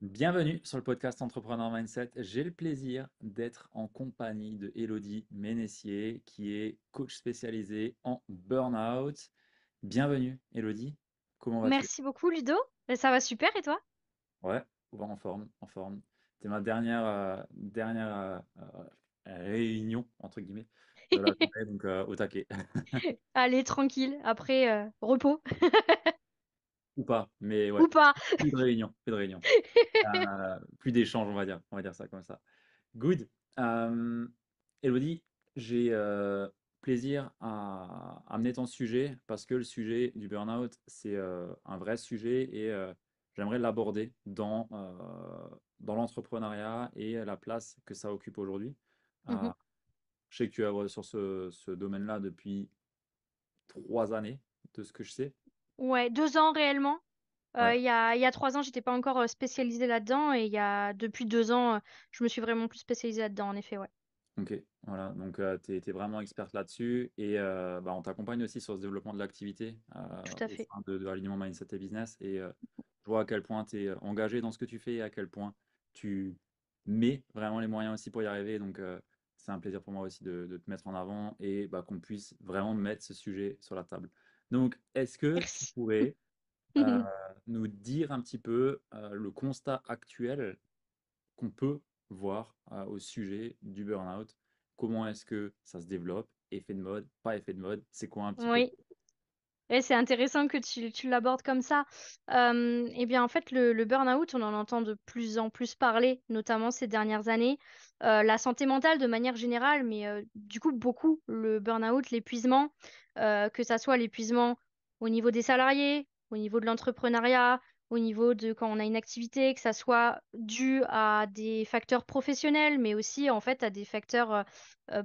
Bienvenue sur le podcast Entrepreneur Mindset. J'ai le plaisir d'être en compagnie de Elodie Ménessier, qui est coach spécialisée en burn-out. Bienvenue, Elodie. Comment vas-tu? Merci beaucoup Ludo. Ça va super et toi? Ouais, ouais, en forme, en forme. C'était ma dernière réunion, entre guillemets, de la journée, donc au taquet. Allez, tranquille, après repos Ou pas, mais ouais, ou pas. plus de réunion, plus de réunion. Plus d'échanges, on va dire ça comme ça. Good. Euh, Elodie, j'ai plaisir à amener ton sujet parce que le sujet du burn-out, c'est un vrai sujet et j'aimerais l'aborder dans l'entrepreneuriat et la place que ça occupe aujourd'hui. Euh, Mhm. je sais que tu es sur ce domaine-là depuis 3 années, de ce que je sais. Ouais, 2 ans réellement. Ouais. Il y a 3 ans, j'étais pas encore spécialisée là-dedans et depuis 2 ans, je me suis vraiment plus spécialisée là-dedans, en effet, ouais. Ok, voilà, donc tu es vraiment experte là-dessus et bah, on t'accompagne aussi sur ce développement de l'activité Tout à au fait. sein de l'alignement Mindset et Business et je vois à quel point tu es engagé dans ce que tu fais et à quel point tu mets vraiment les moyens aussi pour y arriver. Donc c'est un plaisir pour moi aussi de te mettre en avant et bah, qu'on puisse vraiment mettre ce sujet sur la table. Donc est-ce que tu Merci. pourrais euh, nous dire un petit peu le constat actuel qu'on peut voir au sujet du burn-out. Comment est-ce que ça se développe? Effet de mode, pas effet de mode, c'est quoi un petit peu? Oui. Et c'est intéressant que tu l'abordes comme ça. Eh bien, en fait, le burn-out, on en entend de plus en plus parler, notamment ces dernières années. La santé mentale de manière générale, mais du coup, beaucoup, le burn-out, l'épuisement, que ça soit l'épuisement au niveau des salariés, au niveau de l'entrepreneuriat, au niveau de quand on a une activité, que ça soit dû à des facteurs professionnels, mais aussi, en fait, à des facteurs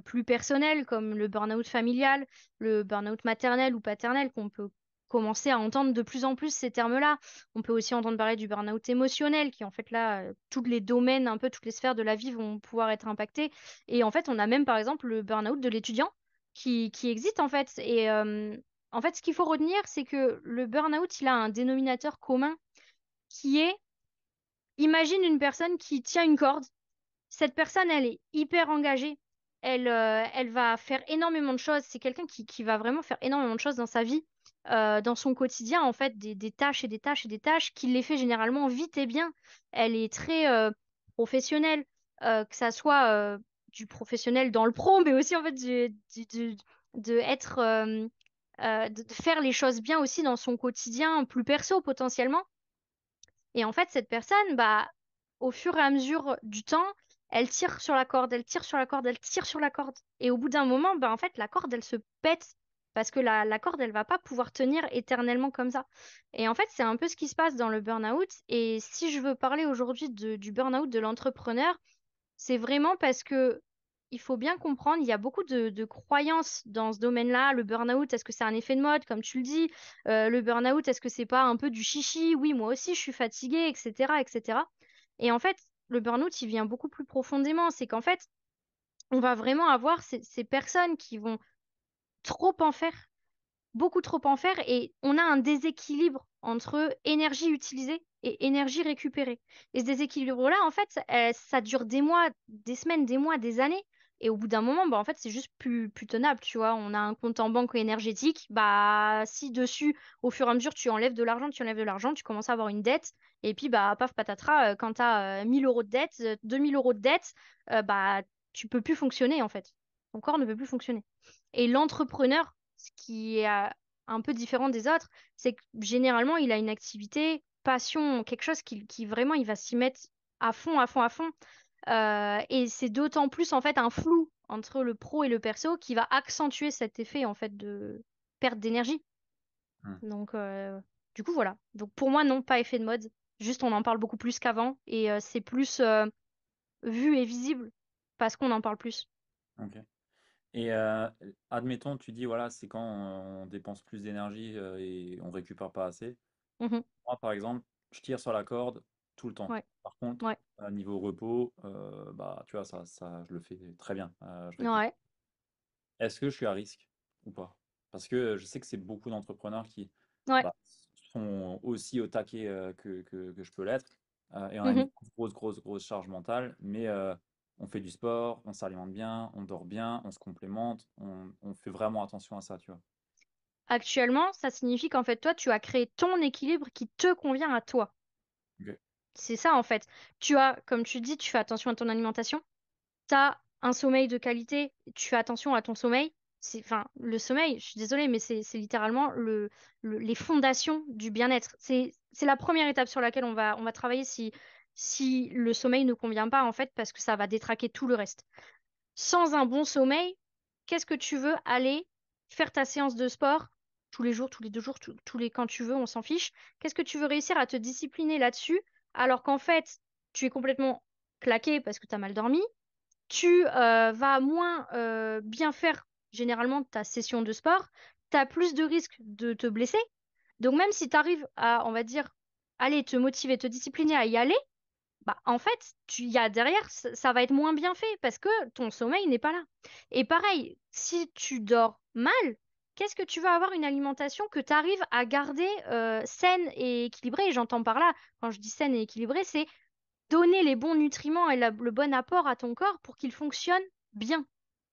plus personnels, comme le burn-out familial, le burn-out maternel ou paternel, qu'on peut commencer à entendre de plus en plus ces termes-là. On peut aussi entendre parler du burn-out émotionnel, qui en fait là, tous les domaines, un peu toutes les sphères de la vie vont pouvoir être impactées. Et en fait, on a même par exemple le burn-out de l'étudiant qui existe en fait. Et en fait, ce qu'il faut retenir, c'est que le burn-out, il a un dénominateur commun qui est, imagine une personne qui tient une corde. Cette personne, elle est hyper engagée. Elle va faire énormément de choses. C'est quelqu'un qui va vraiment faire énormément de choses dans sa vie, dans son quotidien, en fait, des tâches et des tâches et des tâches, qui les fait généralement vite et bien. Elle est très professionnelle, que ça soit du professionnel dans le pro, mais aussi, en fait, de être, de faire les choses bien aussi dans son quotidien, plus perso potentiellement. Et en fait, cette personne, bah, au fur et à mesure du temps, elle tire sur la corde, elle tire sur la corde, elle tire sur la corde. Et au bout d'un moment, bah, en fait, la corde, elle se pète parce que la corde, elle va pas pouvoir tenir éternellement comme ça. Et en fait, c'est un peu ce qui se passe dans le burn-out. Et si je veux parler aujourd'hui du burn-out de l'entrepreneur, c'est vraiment parce que il faut bien comprendre, il y a beaucoup de croyances dans ce domaine-là. Le burn-out, est-ce que c'est un effet de mode, comme tu le dis? Le burn-out, est-ce que c'est pas un peu du chichi? Oui, moi aussi, je suis fatiguée, etc., etc. Et en fait, le burn-out, il vient beaucoup plus profondément. C'est qu'en fait, on va vraiment avoir ces personnes qui vont trop en faire, beaucoup trop en faire, et on a un déséquilibre entre énergie utilisée et énergie récupérée. Et ce déséquilibre-là, en fait, ça dure des mois, des semaines, des mois, des années. Et au bout d'un moment, bah, en fait, c'est juste plus tenable, tu vois. On a un compte en banque énergétique. Bah, si dessus, au fur et à mesure, tu enlèves de l'argent, tu enlèves de l'argent, tu commences à avoir une dette. Et puis, bah, paf, patatras, quand tu as 1000 euros de dette, 2000 euros de dette, bah, tu peux plus fonctionner, en fait. Ton corps ne peut plus fonctionner. Et l'entrepreneur, ce qui est un peu différent des autres, c'est que généralement, il a une activité, passion, quelque chose qui vraiment, il va s'y mettre à fond, à fond, à fond. Et c'est d'autant plus, en fait, un flou entre le pro et le perso qui va accentuer cet effet, en fait, de perte d'énergie. Hmm, Donc, du coup, voilà. Donc, pour moi, non, pas effet de mode. Juste, on en parle beaucoup plus qu'avant et c'est plus vu et visible parce qu'on en parle plus. ok. Et admettons, tu dis, voilà, c'est quand on dépense plus d'énergie et on récupère pas assez. Mhm. Moi, par exemple, je tire sur la corde tout le temps. Ouais, Par contre, ouais, à niveau repos, bah, tu vois, ça, je le fais très bien. Je récupère. ouais, Est-ce que je suis à risque ou pas? Parce que je sais que c'est beaucoup d'entrepreneurs qui ouais. bah, sont aussi au taquet que je peux l'être. et on a une Mhm. grosse charge mentale, mais on fait du sport, on s'alimente bien, on dort bien, on se complémente, on fait vraiment attention à ça, tu vois. Actuellement, ça signifie qu'en fait, toi, tu as créé ton équilibre qui te convient à toi. Ok. C'est ça, en fait. Tu as, comme tu dis, tu fais attention à ton alimentation. Tu as un sommeil de qualité, tu fais attention à ton sommeil. Enfin, le sommeil, je suis désolée, mais c'est littéralement les fondations du bien-être. C'est la première étape sur laquelle on va travailler si le sommeil ne convient pas, en fait, parce que ça va détraquer tout le reste. Sans un bon sommeil, qu'est-ce que tu veux aller faire ta séance de sport tous les jours, tous les 2 jours, tous les quand tu veux, on s'en fiche. Qu'est-ce que tu veux réussir à te discipliner là-dessus alors qu'en fait, tu es complètement claqué parce que tu as mal dormi. Tu vas moins bien faire généralement ta session de sport. Tu as plus de risques de te blesser. Donc même si tu arrives à, on va dire, aller te motiver, te discipliner à y aller, bah, en fait, il y a derrière, ça va être moins bien fait parce que ton sommeil n'est pas là. Et pareil, si tu dors mal, qu'est-ce que tu vas avoir une alimentation que tu arrives à garder saine et équilibrée? Et j'entends par là, quand je dis saine et équilibrée, c'est donner les bons nutriments et le bon apport à ton corps pour qu'il fonctionne bien.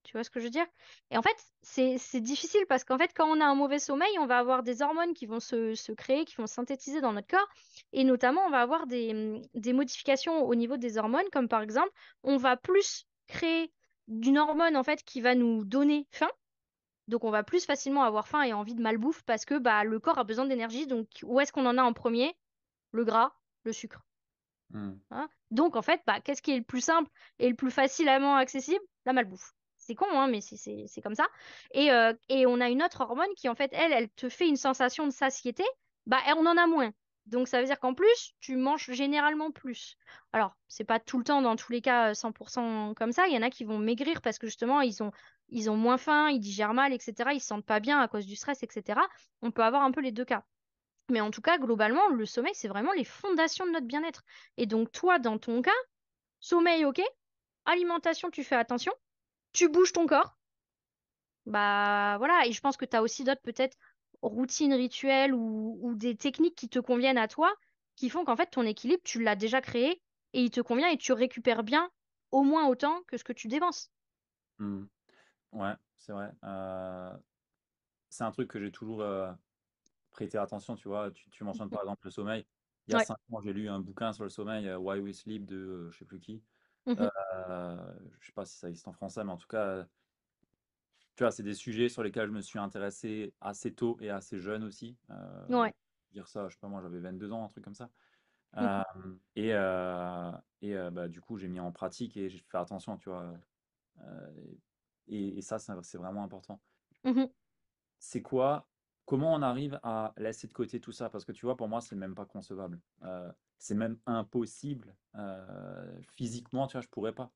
Tu vois ce que je veux dire? Et en fait, c'est difficile parce qu'en fait, quand on a un mauvais sommeil, on va avoir des hormones qui vont se créer, qui vont se synthétiser dans notre corps. Et notamment, on va avoir des modifications au niveau des hormones, comme par exemple, on va plus créer d'une hormone en fait qui va nous donner faim. Donc, on va plus facilement avoir faim et envie de malbouffe parce que bah, le corps a besoin d'énergie. Donc, où est-ce qu'on en a en premier? Le gras, le sucre. Hmm. Hein. Donc, en fait, bah, qu'est-ce qui est le plus simple et le plus facilement accessible? La malbouffe. C'est con, hein, mais c'est comme ça. Et on a une autre hormone qui, en fait, elle te fait une sensation de satiété. Bah, on en a moins. Donc, ça veut dire qu'en plus, tu manges généralement plus. Alors, c'est pas tout le temps, dans tous les cas, 100% comme ça. Il y en a qui vont maigrir parce que justement, ils ont moins faim, ils digèrent mal, etc. Ils se sentent pas bien à cause du stress, etc. On peut avoir un peu les deux cas. Mais en tout cas, globalement, le sommeil, c'est vraiment les fondations de notre bien-être. Et donc, toi, dans ton cas, sommeil, ok, alimentation, tu fais attention, tu bouges ton corps, bah voilà. Et je pense que tu as aussi d'autres, peut-être, routines rituelles ou des techniques qui te conviennent à toi, qui font qu'en fait, ton équilibre, tu l'as déjà créé et il te convient et tu récupères bien au moins autant que ce que tu dépenses. Hmm. Ouais, c'est vrai. C'est un truc que j'ai toujours prêté attention, tu vois. Tu mentionnes par exemple le sommeil. Il y a Ouais. 5 ans, j'ai lu un bouquin sur le sommeil, Why We Sleep, de je sais plus qui. Mhm. Euh, je sais pas si ça existe en français, mais en tout cas, tu vois, c'est des sujets sur lesquels je me suis intéressé assez tôt et assez jeune aussi. Ouais. Dire ça, je sais pas, moi j'avais 22 ans, un truc comme ça. Mhm. Euh, et bah, du coup, j'ai mis en pratique et j'ai fait attention, tu vois. Euh, et ça, c'est vraiment important. Mhm. C'est quoi, comment on arrive à laisser de côté tout ça? Parce que tu vois, pour moi, c'est même pas concevable. C'est même impossible. Physiquement, tu vois, je pourrais pas.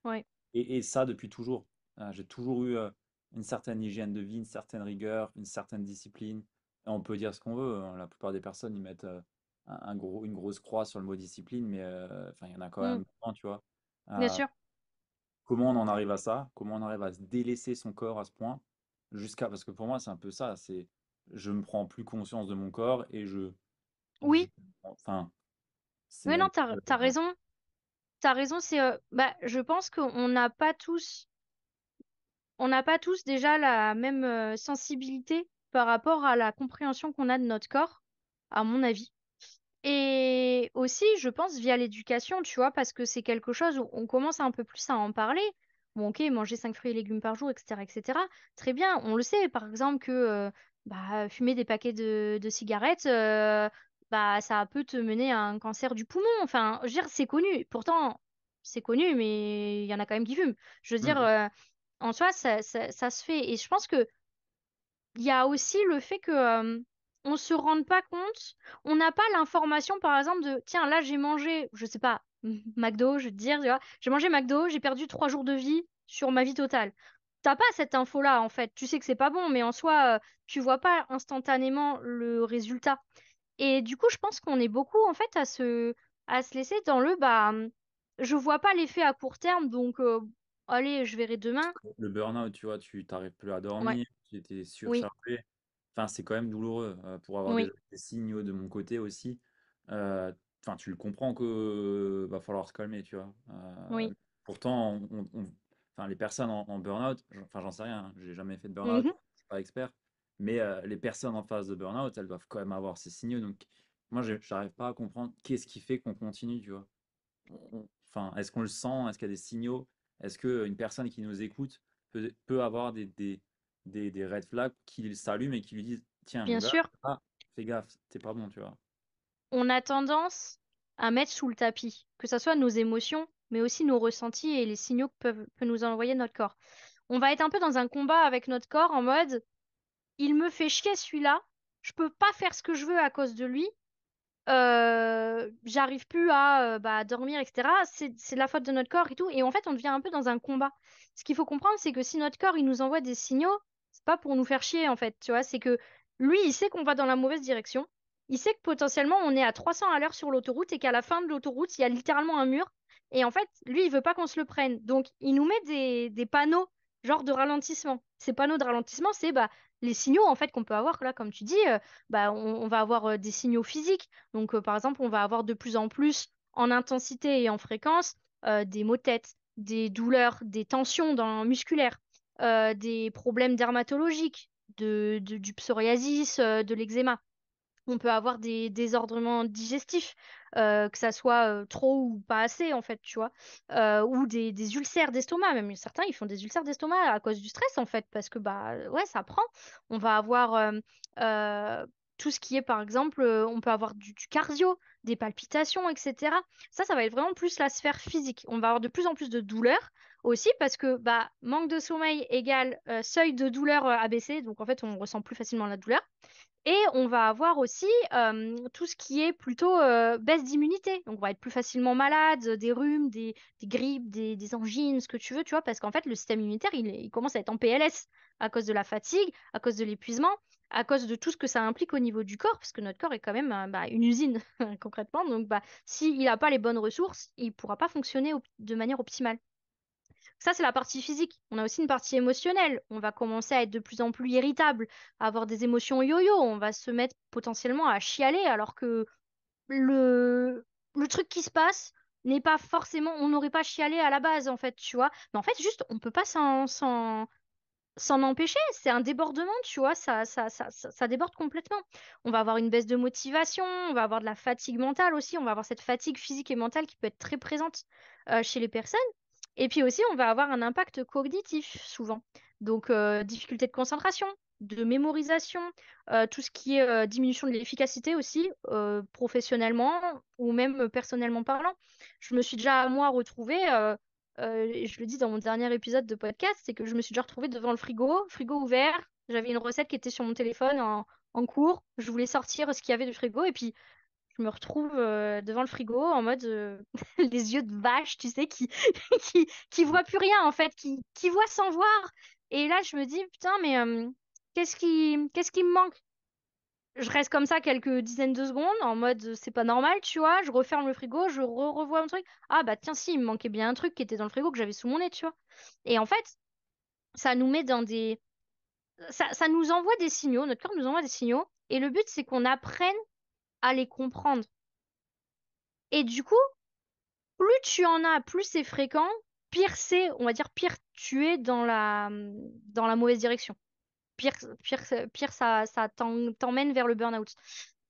Ouais. Et ça depuis toujours. J'ai toujours eu une certaine hygiène de vie, une certaine rigueur, une certaine discipline. Et on peut dire ce qu'on veut, hein. La plupart des personnes, ils mettent une grosse croix sur le mot discipline, mais enfin, il y en a quand Mhm. même dedans, tu vois. Bien Euh, sûr. Comment on en arrive à ça? Comment on arrive à se délaisser son corps à ce point? Parce que pour moi, c'est un peu ça. C'est, je me prends plus conscience de mon corps et je- Oui. enfin, c'est Mais non, même. t'as raison. T'as raison, bah, je pense qu'on n'a pas tous déjà la même sensibilité par rapport à la compréhension qu'on a de notre corps, à mon avis. Et aussi, je pense, via l'éducation, tu vois, parce que c'est quelque chose où on commence un peu plus à en parler. Bon, ok, manger 5 fruits et légumes par jour, etc., etc. Très bien, on le sait, par exemple, que bah, fumer des paquets de cigarettes, bah, ça peut te mener à un cancer du poumon. Enfin, je veux dire, c'est connu. Pourtant, c'est connu, mais il y en a quand même qui fument. Je veux dire, Mhm. en soi, ça se fait. Et je pense que il y a aussi le fait que on se rende pas compte, on n'a pas l'information par exemple de tiens là j'ai mangé, je sais pas, McDo, je veux te dire, tu vois, j'ai mangé McDo, j'ai perdu 3 jours de vie sur ma vie totale. T'as pas cette info-là en fait, tu sais que c'est pas bon, mais en soi tu vois pas instantanément le résultat. Et du coup je pense qu'on est beaucoup en fait à se laisser dans le bah je vois pas l'effet à court terme donc allez je verrai demain. Le burn-out, tu vois, tu t'arrives plus à Ouais, dormir, tu étais oui, surchargé. Enfin, c'est quand même douloureux pour avoir oui, des signaux de mon côté aussi. Euh, enfin, tu le comprends que va falloir se calmer, tu vois. Oui. Pourtant, enfin, les personnes en burn-out, enfin, j'en sais rien, hein, j'ai jamais fait de burn-out, Mhm. je suis pas expert, mais les personnes en phase de burn-out, elles doivent quand même avoir ces signaux. Donc, moi, j'arrive pas à comprendre qu'est-ce qui fait qu'on continue, tu vois. Enfin, est-ce qu'on le sent? Est-ce qu'il y a des signaux? Est-ce qu'une personne qui nous écoute peut avoir des red flags qui s'allument et qui lui disent, tiens, mon Bien gars, sûr, ah, fais gaffe, t'es pas bon, tu vois. on a tendance à mettre sous le tapis, que ce soit nos émotions, mais aussi nos ressentis et les signaux peut nous envoyer notre corps. On va être un peu dans un combat avec notre corps en mode, il me fait chier celui-là, je peux pas faire ce que je veux à cause de lui, j'arrive plus à bah, dormir, etc. C'est de la faute de notre corps et tout. Et en fait, on devient un peu dans un combat. Ce qu'il faut comprendre, c'est que si notre corps, il nous envoie des signaux, c'est pas pour nous faire chier, en fait. Tu vois, c'est que lui, il sait qu'on va dans la mauvaise direction. Il sait que potentiellement, on est à 300 à l'heure sur l'autoroute et qu'à la fin de l'autoroute, il y a littéralement un mur. Et en fait, lui, il veut pas qu'on se le prenne. Donc, il nous met des panneaux, genre de ralentissement. Ces panneaux de ralentissement, c'est bah, les signaux, en fait, qu'on peut avoir, là, comme tu dis, bah, on va avoir des signaux physiques. Donc, par exemple, on va avoir de plus en plus en intensité et en fréquence des maux de tête, des douleurs, des tensions musculaires, des problèmes dermatologiques, du psoriasis, de l'eczéma. On peut avoir des désordres digestifs, que ça soit trop ou pas assez, en fait, tu vois. Ou des ulcères d'estomac. Même certains, ils font des ulcères d'estomac à cause du stress, en fait, parce que, bah, ouais, ça prend. On va avoir euh, tout ce qui est, par exemple, on peut avoir du cardio, des palpitations, etc. Ça va être vraiment plus la sphère physique. On va avoir de plus en plus de douleurs aussi, parce que, bah, manque de sommeil égale seuil de douleur abaissé. Donc, en fait, on ressent plus facilement la douleur. Et on va avoir aussi tout ce qui est plutôt baisse d'immunité. Donc, on va être plus facilement malade, des rhumes, des grippes, des angines, ce que tu veux, tu vois, parce qu'en fait, le système immunitaire, il commence à être en PLS à cause de la fatigue, à cause de l'épuisement, à cause de tout ce que ça implique au niveau du corps, parce que notre corps est quand même bah, une usine, concrètement. Donc, bah, s'il n'a pas les bonnes ressources, il ne pourra pas fonctionner de manière optimale. Ça, c'est la partie physique. On a aussi une partie émotionnelle. On va commencer à être de plus en plus irritable, à avoir des émotions yo-yo. On va se mettre potentiellement à chialer alors que le truc qui se passe n'est pas forcément... On n'aurait pas chialé à la base, en fait, tu vois. Mais en fait, juste, on peut pas s'en empêcher. C'est un débordement, tu vois. Ça déborde complètement. On va avoir une baisse de motivation, on va avoir de la fatigue mentale aussi. On va avoir cette fatigue physique et mentale qui peut être très présente chez les personnes. Et puis aussi, on va avoir un impact cognitif souvent. Donc, difficulté de concentration, de mémorisation, tout ce qui est diminution de l'efficacité aussi, professionnellement ou même personnellement parlant. Je me suis déjà, moi, retrouvée, et je le dis dans mon dernier épisode de podcast, c'est que je me suis déjà retrouvée devant le frigo ouvert. J'avais une recette qui était sur mon téléphone en cours. Je voulais sortir ce qu'il y avait du frigo et puis je me retrouve devant le frigo en mode les yeux de vache, tu sais, qui voit plus rien en fait, qui voit sans voir. Et là, je me dis, putain, mais qu'est-ce qui me manque? Je reste comme ça quelques dizaines de secondes en mode c'est pas normal, tu vois. Je referme le frigo, je revois un truc. Ah bah tiens, si, il me manquait bien un truc qui était dans le frigo que j'avais sous mon nez, tu vois. Et en fait, ça nous met dans des. Ça nous envoie des signaux, notre corps nous envoie des signaux. Et le but, c'est qu'on apprenne à les comprendre. Et du coup, plus tu en as, plus c'est fréquent, pire c'est, on va dire, pire tu es dans la mauvaise direction. Pire, pire, pire ça t'emmène vers le burn-out.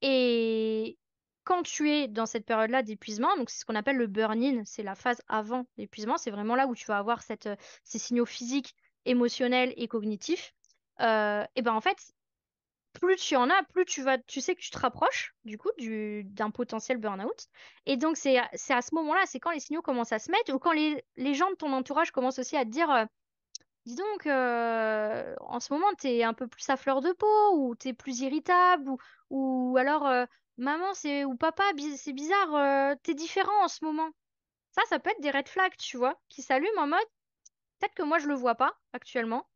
Et quand tu es dans cette période-là d'épuisement, donc c'est ce qu'on appelle le burn-in, c'est la phase avant l'épuisement, c'est vraiment là où tu vas avoir ces signaux physiques, émotionnels et cognitifs. Et ben en fait, plus tu en as, plus tu sais que tu te rapproches du coup d'un potentiel burn-out. Et donc c'est à ce moment-là, c'est quand les signaux commencent à se mettre ou quand les gens de ton entourage commencent aussi à te dire, dis donc, en ce moment t'es un peu plus à fleur de peau ou t'es plus irritable ou alors maman c'est ou papa c'est bizarre, t'es différent en ce moment. Ça peut être des red flags, tu vois, qui s'allument en mode peut-être que moi je le vois pas actuellement,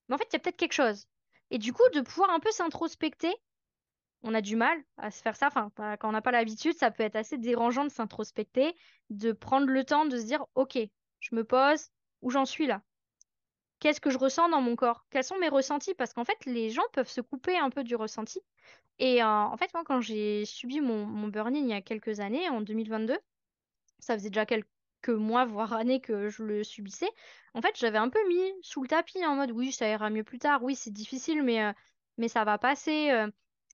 mais en fait il y a peut-être quelque chose. Et du coup, de pouvoir un peu s'introspecter, on a du mal à se faire ça. Enfin, quand on n'a pas l'habitude, ça peut être assez dérangeant de s'introspecter, de prendre le temps de se dire, OK, je me pose, où j'en suis là? qu'est-ce que je ressens dans mon corps? Quels sont mes ressentis? Parce qu'en fait, les gens peuvent se couper un peu du ressenti. Et en fait, moi, quand j'ai subi mon burn-in il y a quelques années, en 2022, ça faisait déjà quelques mois, voire années que je le subissais. En fait, j'avais un peu mis sous le tapis en mode oui, ça ira mieux plus tard. Oui, c'est difficile, mais ça va passer.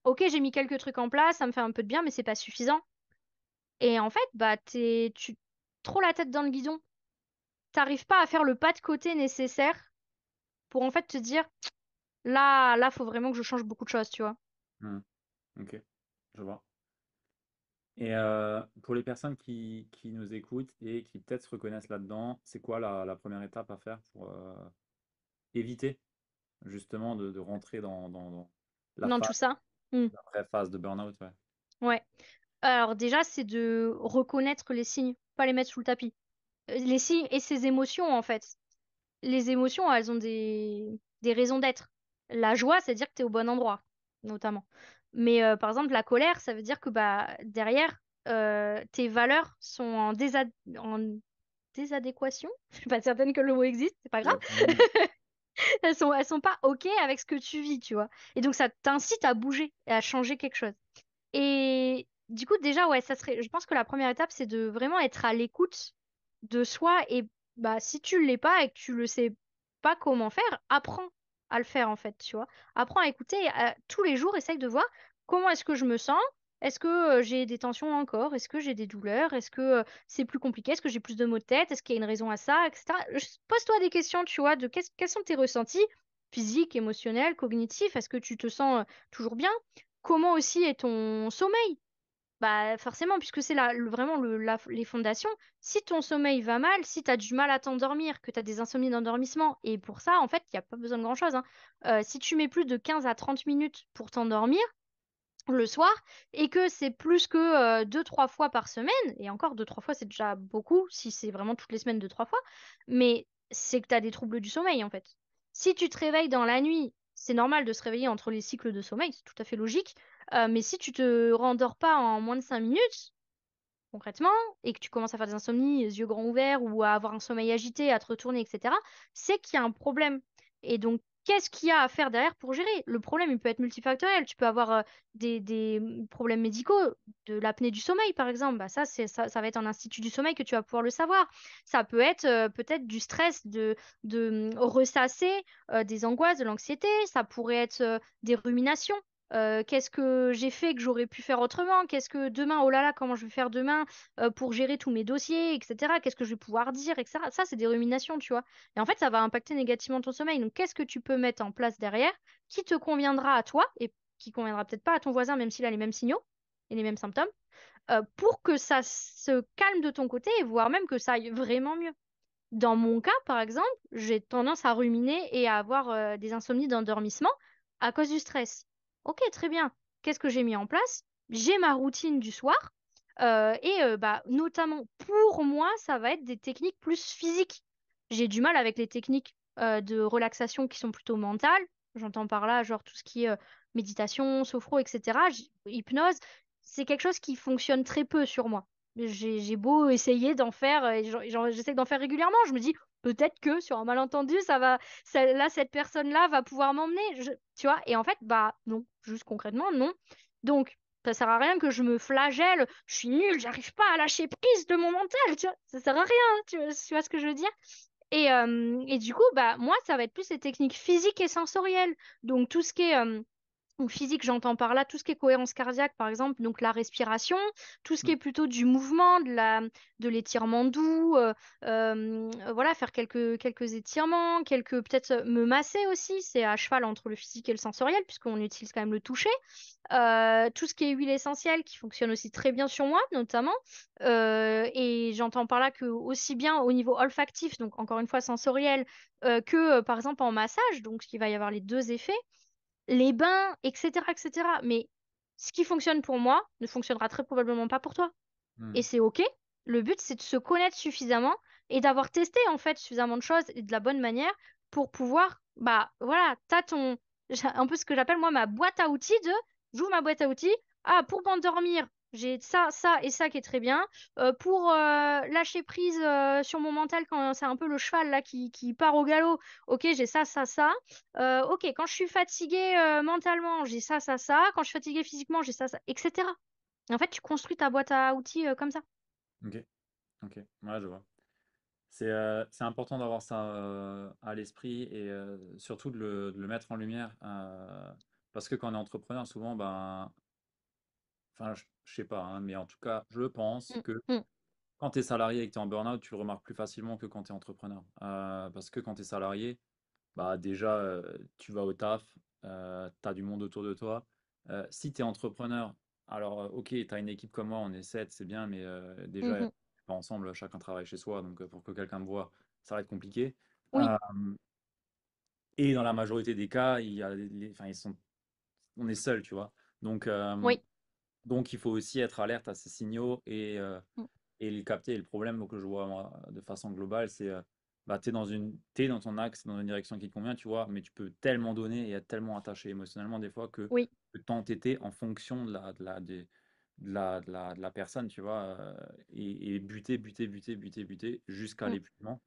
Ok, j'ai mis quelques trucs en place, ça me fait un peu de bien, mais c'est pas suffisant. Et en fait, bah, tu trop la tête dans le guidon. T'arrives pas à faire le pas de côté nécessaire pour en fait te dire là, faut vraiment que je change beaucoup de choses, tu vois. Hmm. Ok, je vois. Et pour les personnes qui nous écoutent et qui peut-être se reconnaissent là-dedans, c'est quoi la première étape à faire pour éviter justement de rentrer dans la Dans phase, tout ça. Hmm. la vraie phase de burn-out, ouais. Ouais. Alors déjà, c'est de reconnaître les signes, pas les mettre sous le tapis. Les signes et ses émotions, en fait. Les émotions, elles ont des raisons d'être. La joie, c'est dire que tu es au bon endroit, notamment. Mais par exemple, la colère, ça veut dire que bah, derrière, tes valeurs sont en désadéquation. Je suis pas certaine que le mot existe, c'est pas grave. Ouais, ouais. Elles sont pas OK avec ce que tu vis, tu vois. Et donc, ça t'incite à bouger et à changer quelque chose. Et du coup, déjà, ouais, ça serait. Je pense que la première étape, c'est de vraiment être à l'écoute de soi. Et bah, si tu l'es pas et que tu le sais pas comment faire, apprends à le faire, en fait, tu vois. Apprends à écouter tous les jours, essaye de voir comment est-ce que je me sens. Est-ce que j'ai des tensions encore? Est-ce que j'ai des douleurs? Est-ce que c'est plus compliqué? Est-ce que j'ai plus de maux de tête? Est-ce qu'il y a une raison à ça, etc. Pose-toi des questions, tu vois, de quels sont tes ressentis physiques, émotionnels, cognitifs? Est-ce que tu te sens toujours bien? Comment aussi est ton sommeil? Bah forcément, puisque c'est vraiment les fondations. Si ton sommeil va mal, si tu as du mal à t'endormir, que tu as des insomnies d'endormissement, et pour ça, en fait, il n'y a pas besoin de grand-chose, hein. Si tu mets plus de 15 à 30 minutes pour t'endormir le soir, et que c'est plus que 2-3 fois par semaine, et encore 2-3 fois, c'est déjà beaucoup, si c'est vraiment toutes les semaines 2-3 fois, mais c'est que tu as des troubles du sommeil, en fait. Si tu te réveilles dans la nuit, c'est normal de se réveiller entre les cycles de sommeil, c'est tout à fait logique, mais si tu te rendors pas en moins de 5 minutes, concrètement, et que tu commences à faire des insomnies, les yeux grands ouverts, ou à avoir un sommeil agité, à te retourner, etc., c'est qu'il y a un problème. Et donc, qu'est-ce qu'il y a à faire derrière pour gérer? Le problème, il peut être multifactoriel. Tu peux avoir des problèmes médicaux, de l'apnée du sommeil, par exemple. Bah, ça va être un institut du sommeil que tu vas pouvoir le savoir. Ça peut être peut-être du stress, de ressasser des angoisses, de l'anxiété. Ça pourrait être des ruminations. Qu'est-ce que j'ai fait que j'aurais pu faire autrement? Qu'est-ce que demain, oh là là, comment je vais faire demain pour gérer tous mes dossiers, etc. Qu'est-ce que je vais pouvoir dire, etc. Ça, c'est des ruminations, tu vois. Et en fait, ça va impacter négativement ton sommeil. Donc, qu'est-ce que tu peux mettre en place derrière qui te conviendra à toi et qui conviendra peut-être pas à ton voisin, même s'il a les mêmes signaux et les mêmes symptômes, pour que ça se calme de ton côté et voire même que ça aille vraiment mieux. Dans mon cas, par exemple, j'ai tendance à ruminer et à avoir des insomnies d'endormissement à cause du stress. Ok, très bien. Qu'est-ce que j'ai mis en place? J'ai ma routine du soir et bah, notamment pour moi, ça va être des techniques plus physiques. J'ai du mal avec les techniques de relaxation qui sont plutôt mentales. J'entends par là, genre tout ce qui est méditation, sophro, etc. Hypnose, c'est quelque chose qui fonctionne très peu sur moi. J'ai beau essayer d'en faire, et j'essaie d'en faire régulièrement. Je me dis, peut-être que sur un malentendu, là, cette personne-là va pouvoir m'emmener. Tu vois, et en fait, bah non, juste concrètement, non. Donc, ça sert à rien que je me flagelle. Je suis nulle, j'arrive pas à lâcher prise de mon mental, tu vois. Ça sert à rien, tu vois ce que je veux dire? Et du coup, bah moi, ça va être plus les techniques physiques et sensorielles. Donc, tout ce qui est ou physique, j'entends par là tout ce qui est cohérence cardiaque, par exemple, donc la respiration, tout ce qui Mm. est plutôt du mouvement, de l'étirement doux, voilà, faire quelques étirements, peut-être me masser aussi, c'est à cheval entre le physique et le sensoriel, puisqu'on utilise quand même le toucher. Tout ce qui est huile essentielle qui fonctionne aussi très bien sur moi, notamment. Et j'entends par là que aussi bien au niveau olfactif, donc encore une fois sensoriel, que par exemple en massage, donc il va y avoir les deux effets les bains, etc., etc. Mais ce qui fonctionne pour moi ne fonctionnera très probablement pas pour toi. Et Mm. c'est OK. Le but, c'est de se connaître suffisamment et d'avoir testé en fait suffisamment de choses et de la bonne manière pour pouvoir, bah voilà, j'ai un peu ce que j'appelle moi ma boîte à outils j'ouvre ma boîte à outils. Ah, pour m'endormir, J'ai ça, ça et ça qui est très bien. Pour lâcher prise sur mon mental quand c'est un peu le cheval là qui part au galop, ok, j'ai ça, ça, ça. Ok, quand je suis fatiguée mentalement, j'ai ça, ça, ça. Quand je suis fatiguée physiquement, j'ai ça, etc. En fait, tu construis ta boîte à outils comme ça. Ok, ok, ouais, je vois. C'est important d'avoir ça à l'esprit et surtout de le mettre en lumière parce que quand on est entrepreneur, souvent, ben, enfin, je sais pas, hein, mais en tout cas, je pense Mm, que mm. quand tu es salarié et que tu es en burn-out, tu le remarques plus facilement que quand tu es entrepreneur. Parce que quand tu es salarié, bah déjà, tu vas au taf, tu as du monde autour de toi. Si tu es entrepreneur, alors ok, tu as une équipe comme moi, on est 7, c'est bien, mais déjà, Mhm. pas ensemble, chacun travaille chez soi, donc pour que quelqu'un me voit, ça va être compliqué. Oui, Euh, et dans la majorité des cas, enfin, on est seul, tu vois. Donc, oui. donc il faut aussi être alerte à ces signaux Mm, et le capter. Et le problème donc, que je vois moi, de façon globale, c'est bah, t'es dans ton axe, dans une direction qui te convient, tu vois, mais tu peux tellement donner et être tellement attaché émotionnellement des fois oui. que t'entêter en fonction de la personne, tu vois, et buter jusqu'à Mm, l'épuisement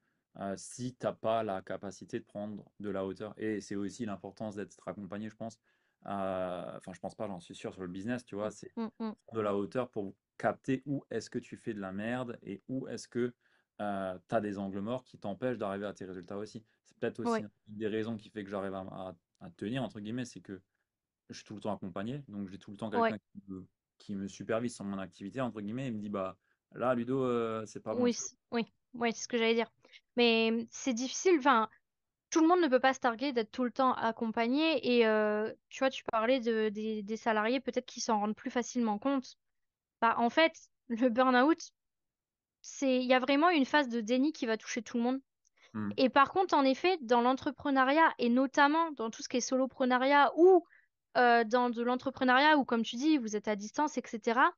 si t'as pas la capacité de prendre de la hauteur. Et c'est aussi l'importance d'être accompagné, je pense. Enfin, je pense pas, j'en suis sûr sur le business, tu vois, c'est mm, mm. de la hauteur pour capter où est-ce que tu fais de la merde et où est-ce que tu as des angles morts qui t'empêchent d'arriver à tes résultats aussi. C'est peut-être aussi Oui, une des raisons qui fait que j'arrive à tenir, entre guillemets, c'est que je suis tout le temps accompagné, donc j'ai tout le temps oui. quelqu'un qui me supervise sur mon activité, entre guillemets, et me dit, bah là, Ludo, c'est pas bon, Oui, tu vois. oui. Oui, c'est ce que j'allais dire. Mais c'est difficile. Enfin, tout le monde ne peut pas se targuer d'être tout le temps accompagné. Et tu vois, tu parlais des salariés, peut-être qu'ils s'en rendent plus facilement compte. Bah, en fait, le burn-out, il y a vraiment une phase de déni qui va toucher tout le monde. Hmm. Et par contre, en effet, dans l'entrepreneuriat, et notamment dans tout ce qui est soloprenariat ou dans de l'entrepreneuriat où, comme tu dis, vous êtes à distance, etc.,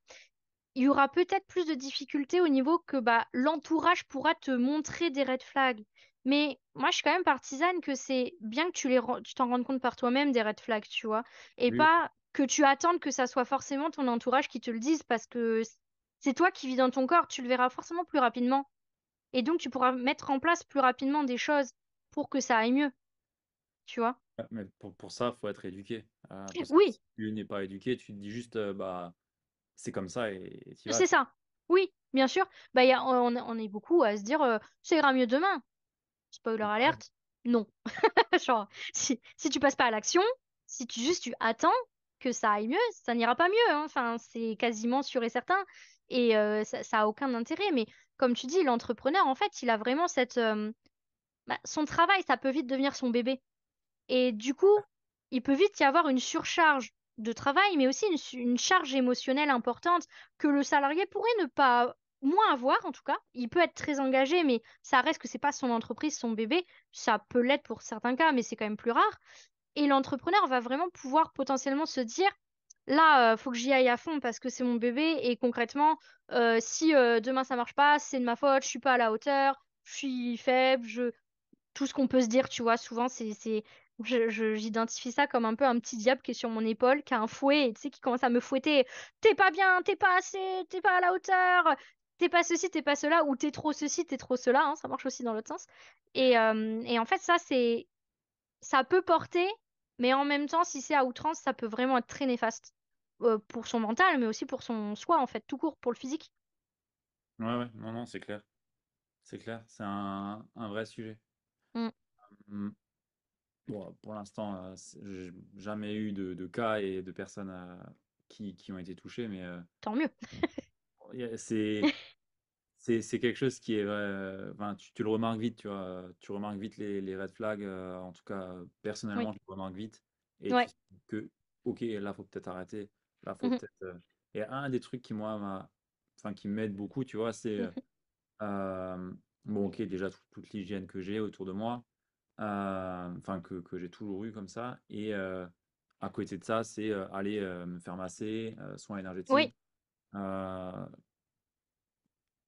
il y aura peut-être plus de difficultés au niveau que bah, l'entourage pourra te montrer des red flags. Mais moi, je suis quand même partisane que c'est bien que tu t'en rendes compte par toi-même des red flags, tu vois, et Oui, pas que tu attendes que ça soit forcément ton entourage qui te le dise parce que c'est toi qui vis dans ton corps, tu le verras forcément plus rapidement. Et donc, tu pourras mettre en place plus rapidement des choses pour que ça aille mieux, tu vois. mais pour ça, il faut être éduqué. Parce que Oui, si tu n'es pas éduqué, tu te dis juste, bah, c'est comme ça et tu vas, c'est tu vois. ça. Oui, bien sûr. Bah, on est beaucoup à se dire ça ira mieux demain. Spoiler Ouais. alerte, non. Genre, si tu passes pas à l'action, si tu attends que ça aille mieux, ça n'ira pas mieux, hein. Enfin, c'est quasiment sûr et certain. Et ça a aucun intérêt. Mais comme tu dis, l'entrepreneur, en fait, il a vraiment son travail, ça peut vite devenir son bébé. Et du coup, il peut vite y avoir une surcharge de travail, mais aussi une charge émotionnelle importante que le salarié pourrait ne pas moins avoir, en tout cas. Il peut être très engagé, mais ça reste que c'est pas son entreprise, son bébé. Ça peut l'être pour certains cas, mais c'est quand même plus rare. Et l'entrepreneur va vraiment pouvoir potentiellement se dire, là, faut que j'y aille à fond parce que c'est mon bébé. Et concrètement, si demain ça marche pas, c'est de ma faute, je suis pas à la hauteur, je suis faible, tout ce qu'on peut se dire, tu vois, souvent, j'identifie ça comme un peu un petit diable qui est sur mon épaule, qui a un fouet, et tu sais, qui commence à me fouetter. T'es pas bien, t'es pas assez, t'es pas à la hauteur, t'es pas ceci, t'es pas cela, ou t'es trop ceci, t'es trop cela, hein, ça marche aussi dans l'autre sens. Et en fait, ça peut porter, mais en même temps, si c'est à outrance, ça peut vraiment être très néfaste. Pour son mental, mais aussi pour son soi, en fait, tout court, pour le physique. Ouais, ouais, non, non, c'est clair. C'est clair, c'est un vrai sujet. Mm, Hmm. Bon, pour l'instant, j'ai jamais eu de cas et de personnes qui ont été touchées, mais tant mieux. c'est c'est quelque chose qui est vrai. Enfin, tu le remarques vite, tu vois. Tu remarques vite les red flags. En tout cas, Oui. personnellement, je les remarque vite. Et tu Ouais. sais que, ok, là, faut peut-être arrêter. Là, faut Mhm, peut-être. Et un des trucs qui, moi, enfin, qui m'aide beaucoup, tu vois, c'est. mhm. Euh, bon, ok, déjà, toute l'hygiène que j'ai autour de moi. Enfin que j'ai toujours eu comme ça. Et à côté de ça, c'est aller me faire masser, soins Oui. énergétiques, euh,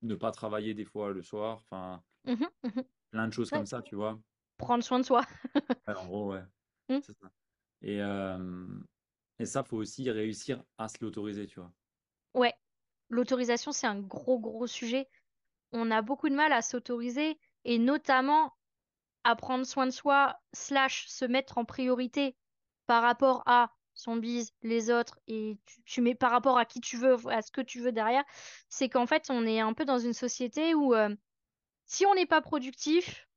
ne pas travailler des fois le soir, enfin Mhm, mhm. plein de choses Ouais. comme ça, tu vois. Prendre soin de soi. Ouais, en gros, ouais, Mm. c'est ça. Et, euh, et ça, faut aussi réussir à se l'autoriser, tu vois. Ouais. l'autorisation, c'est un gros, gros sujet. On a beaucoup de mal à s'autoriser et notamment à prendre soin de soi, slash se mettre en priorité par rapport à son bise, les autres, et tu mets par rapport à qui tu veux, à ce que tu veux derrière, c'est qu'en fait, on est un peu dans une société où si on n'est pas productif,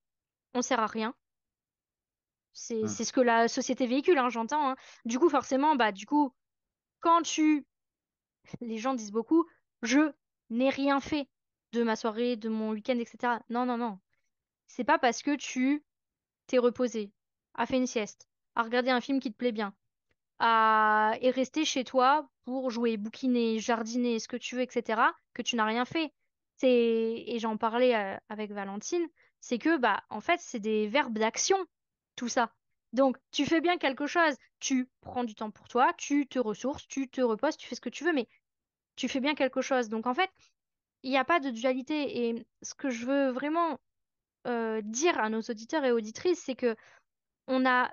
on sert à rien. Hmm. C'est ce que la société véhicule, hein, j'entends, hein. Du coup, forcément, bah, du coup, quand tu, les gens disent beaucoup, je n'ai rien fait de ma soirée, de mon week-end, etc. Non, non, non. C'est pas parce que tu t'es reposé, a fait une sieste, a regardé un film qui te plaît bien, et rester chez toi pour jouer, bouquiner, jardiner, ce que tu veux, etc., que tu n'as rien fait. Et j'en parlais avec Valentine, c'est que, bah, en fait, c'est des verbes d'action, tout ça. Donc, tu fais bien quelque chose, tu prends du temps pour toi, tu te ressources, tu te reposes, tu fais ce que tu veux, mais tu fais bien quelque chose. Donc, en fait, il n'y a pas de dualité. Et ce que je veux vraiment dire à nos auditeurs et auditrices, c'est que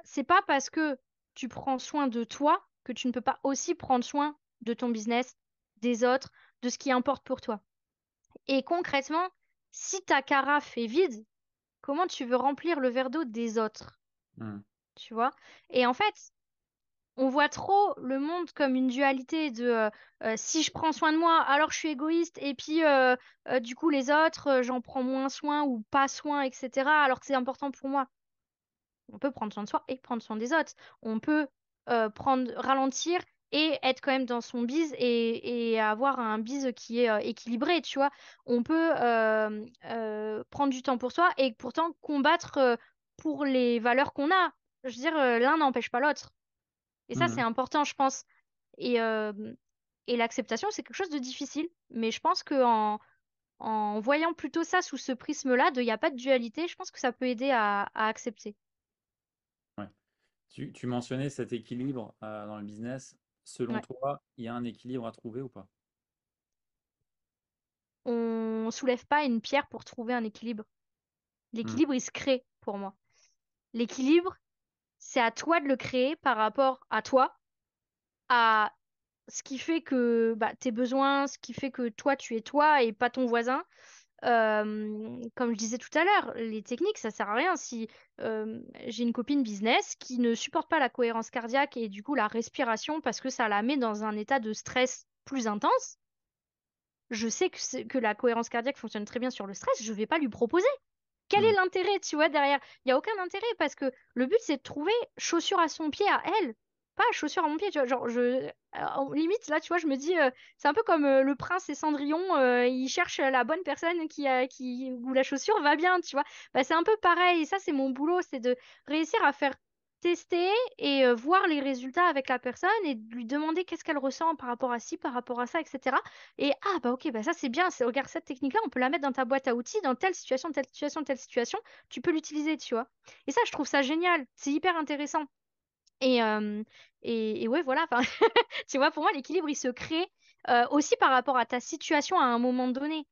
c'est pas parce que tu prends soin de toi que tu ne peux pas aussi prendre soin de ton business, des autres, de ce qui importe pour toi. Et concrètement, si ta carafe est vide, comment tu veux remplir le verre d'eau des autres, Hmm. tu vois? Et en fait, on voit trop le monde comme une dualité de si je prends soin de moi, alors je suis égoïste, et puis du coup les autres, j'en prends moins soin ou pas soin, etc., alors que c'est important pour moi. On peut prendre soin de soi et prendre soin des autres. On peut ralentir et être quand même dans son bise et avoir un bise qui est équilibré, tu vois. On peut prendre du temps pour soi et pourtant combattre pour les valeurs qu'on a. Je veux dire, l'un n'empêche pas l'autre. Et ça, c'est Hmm. important, je pense. Et, euh, et l'acceptation, c'est quelque chose de difficile. Mais je pense en voyant plutôt ça sous ce prisme-là, de il n'y a pas de dualité, je pense que ça peut aider à accepter. Ouais. Tu mentionnais cet équilibre dans le business. Selon Ouais. toi, il y a un équilibre à trouver ou pas? On soulève pas une pierre pour trouver un équilibre. Hmm. L'équilibre, il se crée pour moi. L'équilibre, c'est à toi de le créer par rapport à toi, à ce qui fait que bah, tes besoins, ce qui fait que toi, tu es toi et pas ton voisin. Comme je disais tout à l'heure, les techniques, ça sert à rien. Si j'ai une copine business qui ne supporte pas la cohérence cardiaque et du coup la respiration parce que ça la met dans un état de stress plus intense, je sais que la cohérence cardiaque fonctionne très bien sur le stress, je vais pas lui proposer. Quel Hmm. est l'intérêt, tu vois, derrière? Il n'y a aucun intérêt parce que le but, c'est de trouver chaussure à son pied à elle, pas chaussure à mon pied, tu vois. Genre, en limite, là, tu vois, je me dis, c'est un peu comme le prince et Cendrillon, ils cherchent la bonne personne où la chaussure va bien, tu vois. Bah, c'est un peu pareil. Et ça, c'est mon boulot, c'est de réussir à faire tester et voir les résultats avec la personne et de lui demander qu'est-ce qu'elle ressent par rapport à ci, par rapport à ça, etc. Et ah bah ok, bah ça c'est bien, regarde cette technique-là, on peut la mettre dans ta boîte à outils, dans telle situation, telle situation, telle situation, tu peux l'utiliser, tu vois. Et ça, je trouve ça génial, c'est hyper intéressant. Et, euh, et ouais, voilà, enfin, tu vois, pour moi, l'équilibre, il se crée aussi par rapport à ta situation à un moment donné.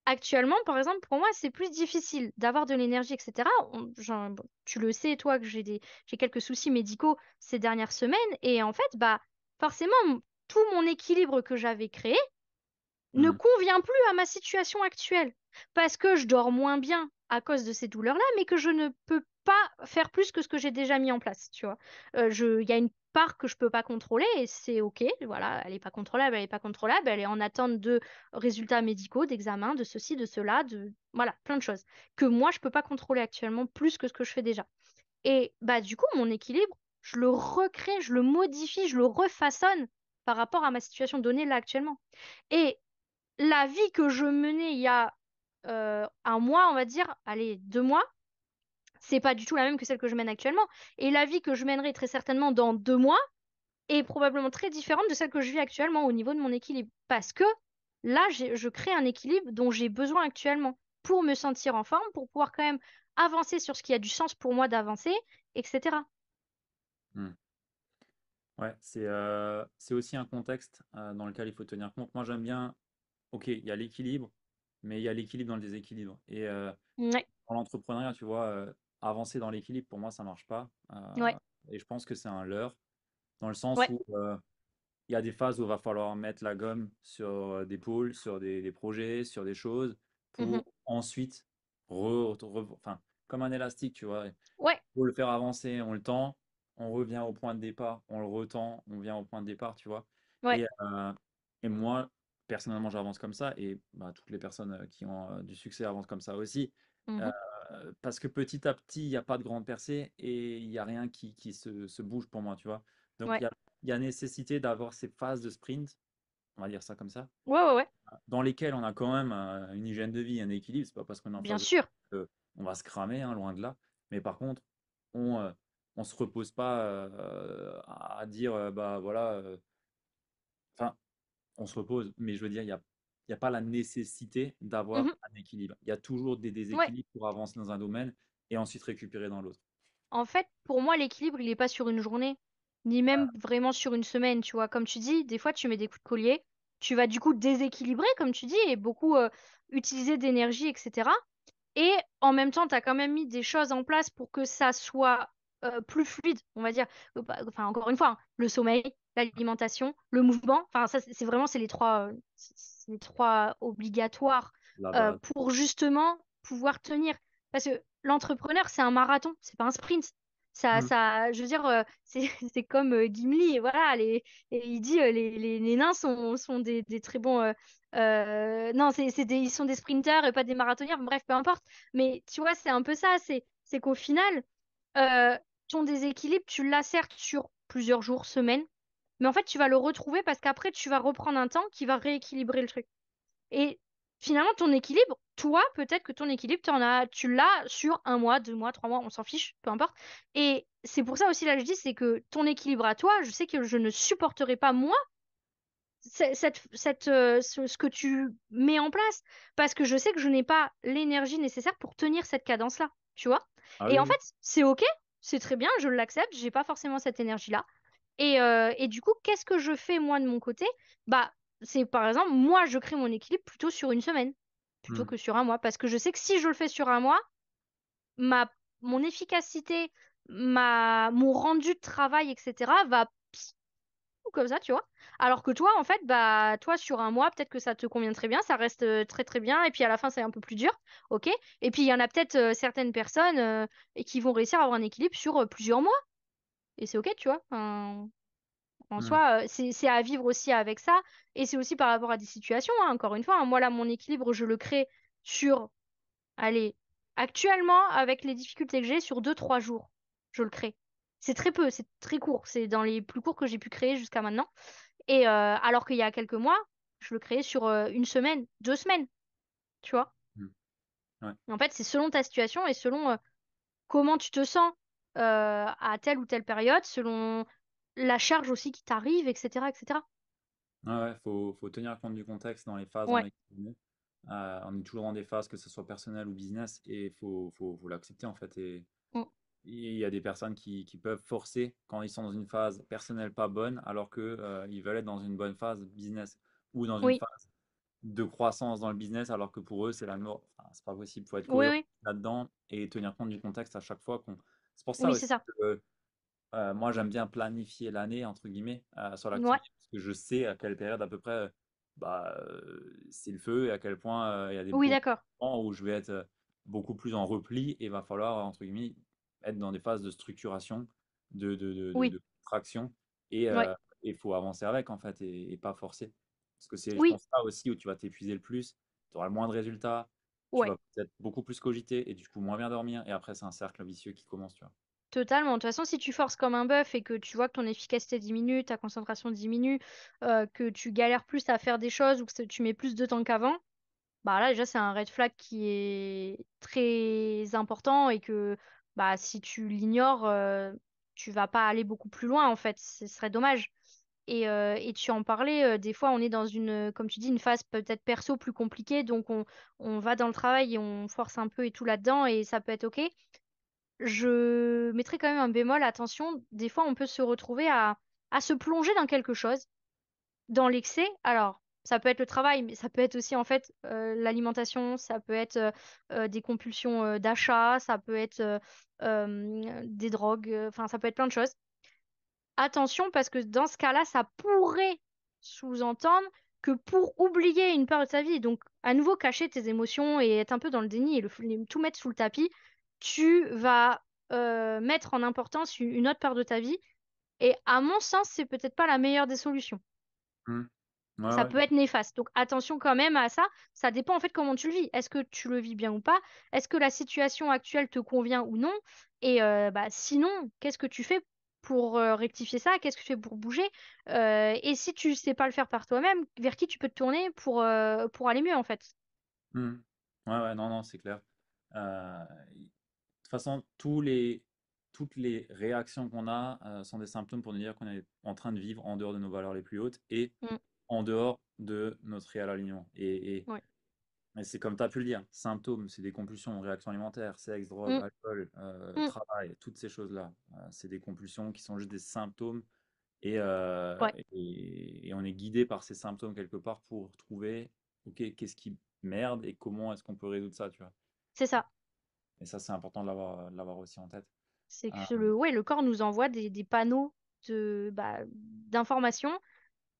Actuellement, par exemple, pour moi, c'est plus difficile d'avoir de l'énergie, etc. Bon, tu le sais, toi, que j'ai quelques soucis médicaux ces dernières semaines, et en fait, bah, forcément, tout mon équilibre que j'avais créé, ne Hmm. convient plus à ma situation actuelle. Parce que je dors moins bien à cause de ces douleurs-là, mais que je ne peux pas faire plus que ce que j'ai déjà mis en place, tu vois. Il y a une part que je peux pas contrôler et c'est OK, voilà, elle est pas contrôlable, elle est pas contrôlable, elle est en attente de résultats médicaux, d'examens, de ceci, de cela, voilà, plein de choses que moi je peux pas contrôler actuellement plus que ce que je fais déjà. Et bah du coup, mon équilibre, je le recrée, je le modifie, je le refaçonne par rapport à ma situation donnée là actuellement. Et la vie que je menais il y a un mois, on va dire, allez, 2 mois, c'est pas du tout la même que celle que je mène actuellement. Et la vie que je mènerai très certainement dans 2 mois est probablement très différente de celle que je vis actuellement au niveau de mon équilibre. Parce que là, je crée un équilibre dont j'ai besoin actuellement pour me sentir en forme, pour pouvoir quand même avancer sur ce qui a du sens pour moi d'avancer, etc. Hmm. Ouais, c'est aussi un contexte dans lequel il faut tenir compte. Moi, j'aime bien, ok, il y a l'équilibre, mais il y a l'équilibre dans le déséquilibre. Et Ouais, dans l'entrepreneuriat, tu vois, avancer dans l'équilibre, pour moi, ça marche pas. ouais, Et je pense que c'est un leurre, dans le sens ouais, où il y a des phases où il va falloir mettre la gomme sur des pôles, sur des projets, sur des choses, Mhm. pour ensuite, enfin, comme un élastique, tu vois. Ouais, Pour le faire avancer, on le tend, on revient au point de départ, on le retend, on vient au point de départ, tu vois. ouais. Et moi, personnellement, j'avance comme ça, et bah, toutes les personnes qui ont du succès avancent comme ça aussi. Euh, Mhm. Parce que petit à petit, il n'y a pas de grande percée et il n'y a rien qui se bouge pour moi, tu vois. Donc Ouais. il y a nécessité d'avoir ces phases de sprint, on va dire ça comme ça, Ouais, ouais, ouais. dans lesquelles on a quand même une hygiène de vie, un équilibre. C'est pas parce qu'on est en Bien phase de sûr. on va se cramer, hein, loin de là. Mais par contre, on on se repose pas à dire bah voilà. Enfin, on se repose, mais je veux dire, il y a pas la nécessité d'avoir Mhm. un équilibre. Il y a toujours des Ouais. déséquilibres pour avancer dans un domaine et ensuite récupérer dans l'autre. En fait, pour moi, l'équilibre, il n'est pas sur une journée, ni même vraiment sur une semaine, tu vois. Comme tu dis, des fois, tu mets des coups de collier, tu vas du coup déséquilibrer, comme tu dis, et beaucoup utiliser d'énergie, etc. Et en même temps, tu as quand même mis des choses en place pour que ça soit plus fluide, on va dire. Enfin, encore une fois, hein, le sommeil, l'alimentation, le mouvement, enfin, ça, c'est vraiment, c'est les trois obligatoires La base. pour justement pouvoir tenir. Parce que l'entrepreneur, c'est un marathon, c'est pas un sprint. Mm. Je veux dire, c'est comme Gimli, et voilà, et il dit les nains sont des très bons. Non, ils sont des sprinteurs et pas des marathoniens, bref, peu importe. Mais tu vois, c'est un peu ça, c'est qu'au final, euh, ton déséquilibre, tu l'as certes sur plusieurs jours, semaines, mais en fait, tu vas le retrouver parce qu'après, tu vas reprendre un temps qui va rééquilibrer le truc. Et finalement, ton équilibre, toi, peut-être que ton équilibre, tu l'as sur un mois, 2 mois, 3 mois, on s'en fiche, peu importe. Et c'est pour ça aussi, là, je dis, c'est que ton équilibre à toi, je sais que je ne supporterai pas, moi, ce que tu mets en place, parce que je sais que je n'ai pas l'énergie nécessaire pour tenir cette cadence-là, tu vois. Ah Et oui, en oui. fait, c'est OK, c'est très bien, je l'accepte, j'ai pas forcément cette énergie-là. Et du coup, qu'est-ce que je fais moi de mon côté? Bah, c'est par exemple, moi, je crée mon équilibre plutôt sur une semaine, plutôt Mm. que sur un mois, parce que je sais que si je le fais sur un mois, ma, mon efficacité, mon rendu de travail, etc., va ou comme ça, tu vois. Alors que toi, en fait, bah, toi, sur un mois, peut-être que ça te convient très bien, ça reste très très bien, et puis à la fin, c'est un peu plus dur, ok. Et puis il y en a peut-être certaines personnes et qui vont réussir à avoir un équilibre sur plusieurs mois, et c'est ok, tu vois. En Mm. soi, c'est à vivre aussi avec ça, et c'est aussi par rapport à des situations, hein, encore une fois. Hein. Moi, là, mon équilibre, je le crée sur, allez, actuellement, avec les difficultés que j'ai, sur 2, 3 jours, je le crée. C'est très peu, c'est très court, c'est dans les plus courts que j'ai pu créer jusqu'à maintenant. Et alors qu'il y a quelques mois, je le créais sur une semaine, 2 semaines, tu vois. Mm. Ouais. En fait, c'est selon ta situation et selon comment tu te sens à telle ou telle période, selon la charge aussi qui t'arrive, etc., etc. Ouais, ouais, faut tenir compte du contexte dans les phases dans Ouais. lesquelles on est. On est toujours dans des phases, que ce soit personnel ou business, et faut l'accepter en fait. Et Mm. il y a des personnes qui peuvent forcer quand ils sont dans une phase personnelle pas bonne, alors que ils veulent être dans une bonne phase business ou dans une Oui, phase de croissance dans le business, alors que pour eux, c'est la mort. Enfin, c'est pas possible. Il faut être oui, cohérent oui, là-dedans et tenir compte du contexte à chaque fois. C'est pour ça oui, c'est aussi ça. que moi, j'aime bien planifier l'année, entre guillemets, sur Ouais, l'activité, parce que je sais à quelle période à peu près c'est le feu et à quel point il y a des oui, beaux d'accord. moments où je vais être beaucoup plus en repli et va falloir, entre guillemets, être dans des phases de structuration, Oui, de traction et ouais, il faut avancer avec, en fait, et pas forcer. Parce que c'est, je oui, pense, ça aussi où tu vas t'épuiser le plus, tu auras le moins de résultats, tu ouais. vas peut-être beaucoup plus cogiter et du coup moins bien dormir, et après, c'est un cercle vicieux qui commence, tu vois. Totalement. De toute façon, si tu forces comme un bœuf et que tu vois que ton efficacité diminue, ta concentration diminue, que tu galères plus à faire des choses ou que tu mets plus de temps qu'avant, bah là déjà c'est un red flag qui est très important et que bah si tu l'ignores, tu vas pas aller beaucoup plus loin en fait. Ce serait dommage. Et tu en parlais, des fois on est dans une, comme tu dis, une phase peut-être perso plus compliquée, donc on va dans le travail et on force un peu et tout là-dedans et ça peut être ok. Je mettrais quand même un bémol, attention, des fois on peut se retrouver à se plonger dans quelque chose, dans l'excès. Alors, ça peut être le travail, mais ça peut être aussi en fait l'alimentation, ça peut être des compulsions d'achat, ça peut être des drogues, enfin ça peut être plein de choses. attention parce que dans ce cas-là, ça pourrait sous-entendre que pour oublier une peur de ta vie, donc à nouveau cacher tes émotions et être un peu dans le déni et tout mettre sous le tapis, tu vas mettre en importance une autre peur de ta vie. Et à mon sens, c'est peut-être pas la meilleure des solutions. Hmm. Ouais, Ça ouais. peut être néfaste. Donc attention quand même à ça. Ça dépend en fait comment tu le vis. Est-ce que tu le vis bien ou pas? Est-ce que la situation actuelle te convient ou non? Et bah, sinon, qu'est-ce que tu fais pour rectifier ça? Qu'est-ce que tu fais pour bouger? Et si tu sais pas le faire par toi-même, vers qui tu peux te tourner pour aller mieux en fait? Hmm. Ouais, ouais, non, non, c'est clair. De toute façon, toutes les réactions qu'on a sont des symptômes pour nous dire qu'on est en train de vivre en dehors de nos valeurs les plus hautes et Mm, en dehors de notre réel alignement. ouais. Et c'est comme tu as pu le dire, symptômes, c'est des compulsions, réactions alimentaires, sexe, drogue, Mm, alcool, mm, travail, toutes ces choses-là. C'est des compulsions qui sont juste des symptômes ouais, et on est guidé par ces symptômes quelque part pour trouver, ok, qu'est-ce qui merde et comment est-ce qu'on peut résoudre ça, tu vois. c'est ça. Et ça, c'est important de l'avoir aussi en tête. C'est Euh, que le corps nous envoie des panneaux d'informations.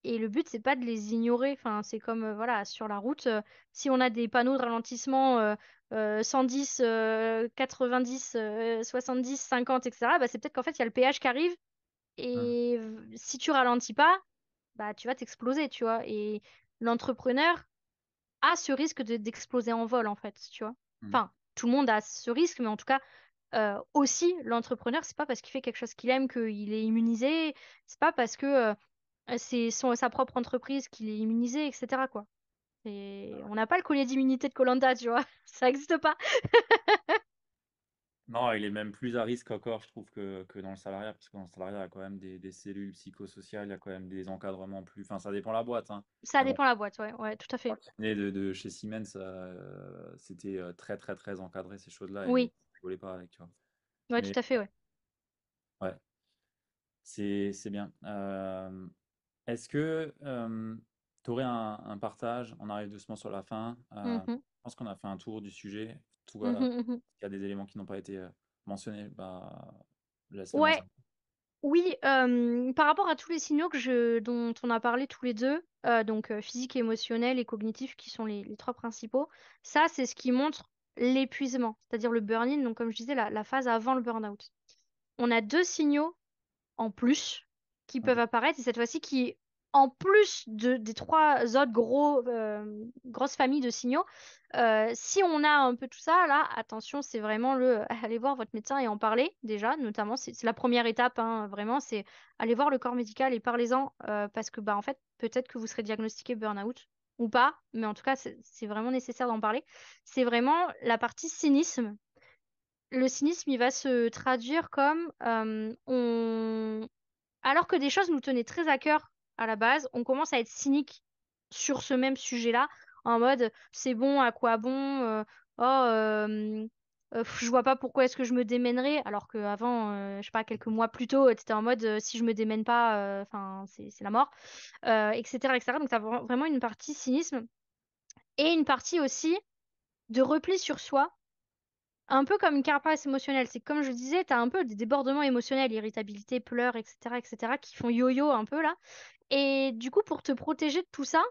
Et le but, c'est pas de les ignorer. Enfin, c'est comme voilà, sur la route, si on a des panneaux de ralentissement 110, 90, 70, 50, etc., bah, c'est peut-être qu'en fait, il y a le péage qui arrive. mm, Et si tu ralentis pas, bah, tu vas t'exploser, tu vois. Et l'entrepreneur a ce risque d'exploser en vol, en fait, tu vois. mm. Enfin, tout le monde a ce risque, mais en tout cas, aussi, l'entrepreneur, c'est pas parce qu'il fait quelque chose qu'il aime qu'il est immunisé. C'est pas parce que c'est sa propre entreprise qu'il est immunisé, etc., quoi. Et on n'a pas le collier d'immunité de koh tu vois. Ça n'existe pas. Non, il est même plus à risque encore, je trouve, que dans le salariat, parce que dans le salariat, il y a quand même des cellules psychosociales, il y a quand même des encadrements plus. Enfin, ça dépend de la boîte, hein. Ça Mais bon, dépend la boîte, ouais, ouais, tout à quand fait. tu venais de chez Siemens, c'était très, très, très encadré, ces choses-là, et Oui, je rigolais pas avec, tu vois. ouais, tout Mais à fait, ouais. ouais, c'est bien. Est-ce que tu aurais un partage? On arrive doucement sur la fin. Mhm, Je pense qu'on a fait un tour du sujet. mhm, Toi, mhm. il y a des éléments qui n'ont pas été mentionnés, bah, laisse-le moi Ouais, savoir. oui, par rapport à tous les signaux dont on a parlé tous les deux, donc physique, émotionnel et cognitif, qui sont les trois principaux, ça, c'est ce qui montre l'épuisement, c'est-à-dire le burn-in, donc comme je disais, la phase avant le burn-out. On a deux signaux en plus qui peuvent Ok. apparaître, et cette fois-ci qui, en plus des trois autres grosses familles de signaux, si on a un peu tout ça, là, attention, c'est vraiment aller voir votre médecin et en parler déjà, notamment, c'est la première étape, hein, vraiment, c'est aller voir le corps médical et parlez-en, parce que, bah, en fait, peut-être que vous serez diagnostiqué burn-out ou pas, mais en tout cas, c'est vraiment nécessaire d'en parler. C'est vraiment la partie cynisme. Le cynisme, il va se traduire comme alors que des choses nous tenaient très à cœur à la base, on commence à être cynique sur ce même sujet-là, en mode c'est bon, à quoi bon, je vois pas pourquoi est-ce que je me démènerais, alors qu'avant, je sais pas, quelques mois plus tôt, t'étais en mode si je me démène pas, enfin, c'est la mort, etc., etc. Donc t'as vraiment une partie cynisme et une partie aussi de repli sur soi. Un peu comme une carapace émotionnelle. C'est que, comme je disais, tu as un peu des débordements émotionnels, irritabilité, pleurs, etc., qui font yo-yo un peu là. Et du coup, pour te protéger de tout ça,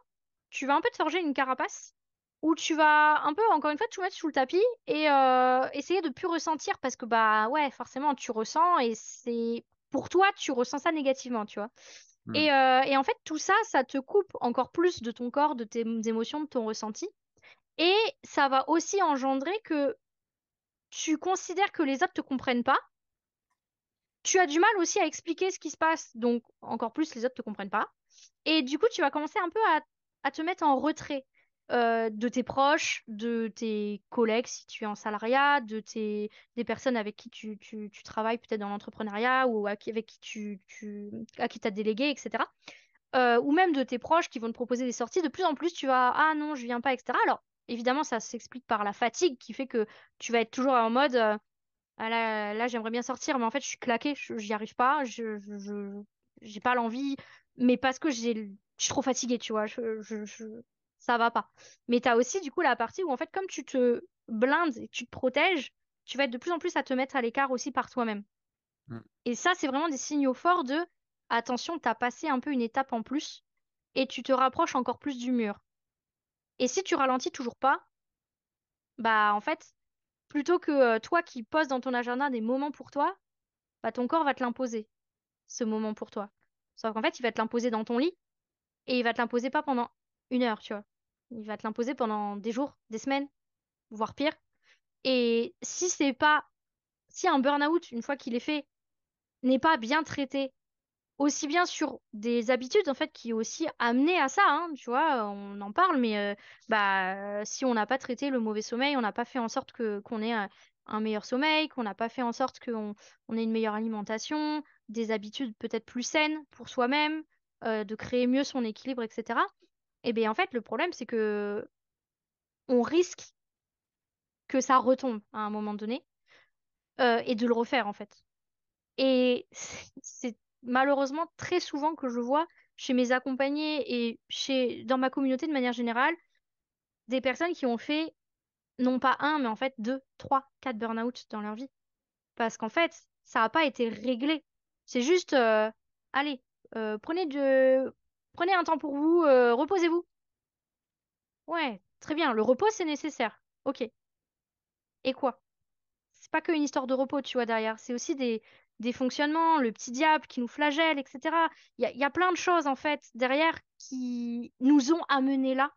tu vas un peu te forger une carapace où tu vas un peu, encore une fois, tout mettre sous le tapis et essayer de plus ressentir parce que, bah ouais, forcément, tu ressens et c'est pour toi, tu ressens ça négativement, tu vois. Hmm. Et en fait, tout ça, ça te coupe encore plus de ton corps, de tes émotions, de ton ressenti. Et ça va aussi engendrer que tu considères que les autres te comprennent pas. Tu as du mal aussi à expliquer ce qui se passe, donc encore plus les autres te comprennent pas. Et du coup, tu vas commencer un peu à te mettre en retrait de tes proches, de tes collègues si tu es en salariat, des personnes avec qui tu travailles peut-être dans l'entrepreneuriat ou avec qui à qui tu as délégué, etc. Ou même de tes proches qui vont te proposer des sorties. De plus en plus, tu vas, ah non, je viens pas, etc. Alors, évidemment, ça s'explique par la fatigue qui fait que tu vas être toujours en mode, ah là, j'aimerais bien sortir, mais en fait, je suis claquée, j'y arrive pas, j'ai pas l'envie, mais parce que je suis trop fatiguée, tu vois, ça va pas. Mais t'as aussi, du coup, la partie où, en fait, comme tu te blindes et que tu te protèges, tu vas être de plus en plus à te mettre à l'écart aussi par toi-même. Hmm. Et ça, c'est vraiment des signaux forts de, attention, tu as passé un peu une étape en plus et tu te rapproches encore plus du mur. Et si tu ralentis toujours pas, bah en fait, plutôt que toi qui poses dans ton agenda des moments pour toi, bah ton corps va te l'imposer, ce moment pour toi. Sauf qu'en fait, il va te l'imposer dans ton lit et il va te l'imposer pas pendant 1 heure, tu vois. Il va te l'imposer pendant des jours, des semaines, voire pire. Et si un burn-out, une fois qu'il est fait, n'est pas bien traité, aussi bien sur des habitudes en fait qui ont aussi amené à ça, hein, tu vois, on en parle, mais si on n'a pas traité le mauvais sommeil, on n'a pas fait en sorte que qu'on ait un meilleur sommeil, qu'on n'a pas fait en sorte qu'on ait une meilleure alimentation, des habitudes peut-être plus saines pour soi-même, de créer mieux son équilibre, etc. Et bien en fait, le problème, c'est que on risque que ça retombe à un moment donné, et de le refaire en fait. Et c'est malheureusement très souvent que je vois chez mes accompagnés et dans ma communauté de manière générale, des personnes qui ont fait non pas un, mais en fait deux, trois, quatre burn-out dans leur vie. Parce qu'en fait, ça n'a pas été réglé. C'est juste, allez, euh, prenez de... prenez un temps pour vous, reposez-vous. Ouais, très bien, le repos c'est nécessaire. Ok. Et quoi? C'est pas qu'une histoire de repos, tu vois, derrière. C'est aussi des fonctionnements, le petit diable qui nous flagelle, etc. Il y a plein de choses, en fait, derrière qui nous ont amenés là.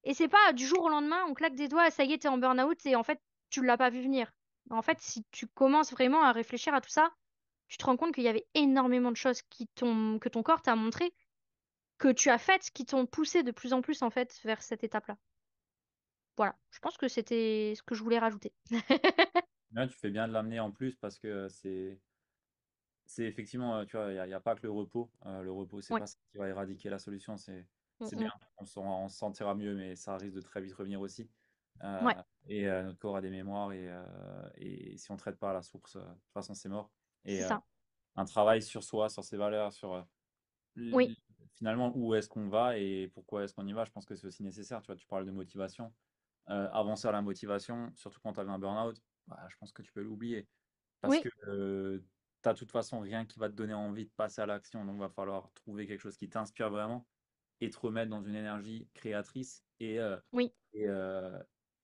Et c'est pas du jour au lendemain, on claque des doigts, ça y est, t'es en burn-out et en fait, tu l'as pas vu venir. En fait, si tu commences vraiment à réfléchir à tout ça, tu te rends compte qu'il y avait énormément de choses que ton corps t'a montré, que tu as faites, qui t'ont poussé de plus en plus, en fait, vers cette étape-là. Voilà. Je pense que c'était ce que je voulais rajouter. Là, tu fais bien de l'amener en plus parce que c'est effectivement, tu vois, il y a pas que le repos. Le repos, c'est Ouais. pas ce qui va éradiquer la solution. Mm, C'est bien, mm. on se sentira mieux, mais ça risque de très vite revenir aussi. Ouais, Notre corps a des mémoires et si on ne traite pas à la source, de toute façon, c'est mort. c'est Et ça. un travail sur soi, sur ses valeurs, sur Oui. l- finalement où est-ce qu'on va et pourquoi est-ce qu'on y va, je pense que c'est aussi nécessaire. Tu vois, tu parles de motivation. Avancer à la motivation, surtout quand tu as un burn-out, bah, je pense que tu peux l'oublier. Parce Oui, que tu as de toute façon rien qui va te donner envie de passer à l'action. Donc, il va falloir trouver quelque chose qui t'inspire vraiment et te remettre dans une énergie créatrice oui. et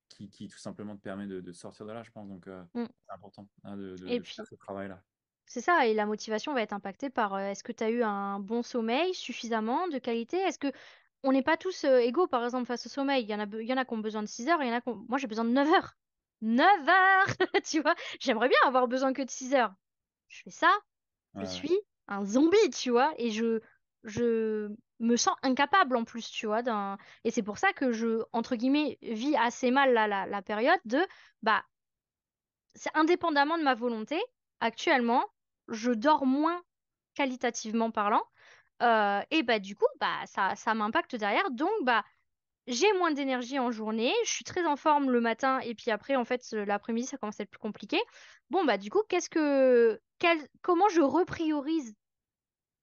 qui tout simplement te permet de sortir de là, je pense. Donc, Mm. c'est important hein, Et de faire puis, ce travail-là. c'est ça, et la motivation va être impactée par est-ce que tu as eu un bon sommeil, suffisamment, de qualité? Est-ce que on n'est pas tous égaux, par exemple, face au sommeil? Il y en a qui ont besoin de 6 heures, il y en a qui ont... Moi, j'ai besoin de 9 heures. 9 heures! Tu vois? J'aimerais bien avoir besoin que de 6 heures. Je fais ça, je Ouais, suis un zombie, tu vois, et je me sens incapable en plus, tu vois. Et c'est pour ça que entre guillemets, vis assez mal la période bah, c'est indépendamment de ma volonté, actuellement, je dors moins qualitativement parlant. Et bah du coup, bah ça m'impacte derrière. Donc bah j'ai moins d'énergie en journée, je suis très en forme le matin et puis après en fait l'après-midi ça commence à être plus compliqué. Bon bah du coup, comment je repriorise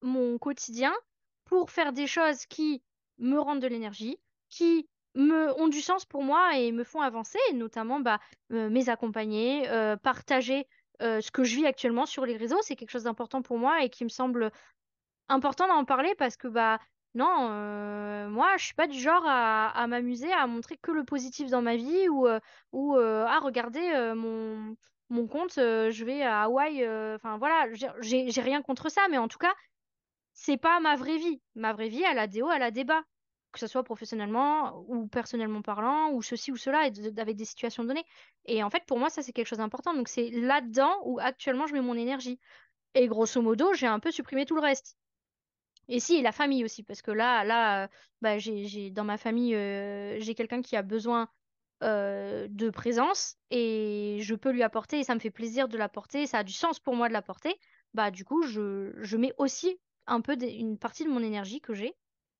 mon quotidien pour faire des choses qui me rendent de l'énergie, qui ont du sens pour moi et me font avancer, et notamment mes accompagner, partager ce que je vis actuellement sur les réseaux, c'est quelque chose d'important pour moi et qui me semble important d'en parler parce que bah non, moi je suis pas du genre à m'amuser à montrer que le positif dans ma vie ou à regarder mon compte, je vais à Hawaï, enfin voilà, j'ai rien contre ça, mais en tout cas c'est pas ma vraie vie. Ma vraie vie, elle a des hauts, elle a des bas. Que ce soit professionnellement ou personnellement parlant, ou ceci ou cela, avec des situations données. Et en fait, pour moi, ça, c'est quelque chose d'important. Donc, c'est là-dedans où actuellement je mets mon énergie. Et grosso modo, j'ai un peu supprimé tout le reste. Et si, et la famille aussi, parce que bah, dans ma famille, j'ai quelqu'un qui a besoin de présence et je peux lui apporter et ça me fait plaisir de l'apporter, ça a du sens pour moi de l'apporter, bah du coup je mets aussi une partie de mon énergie que j'ai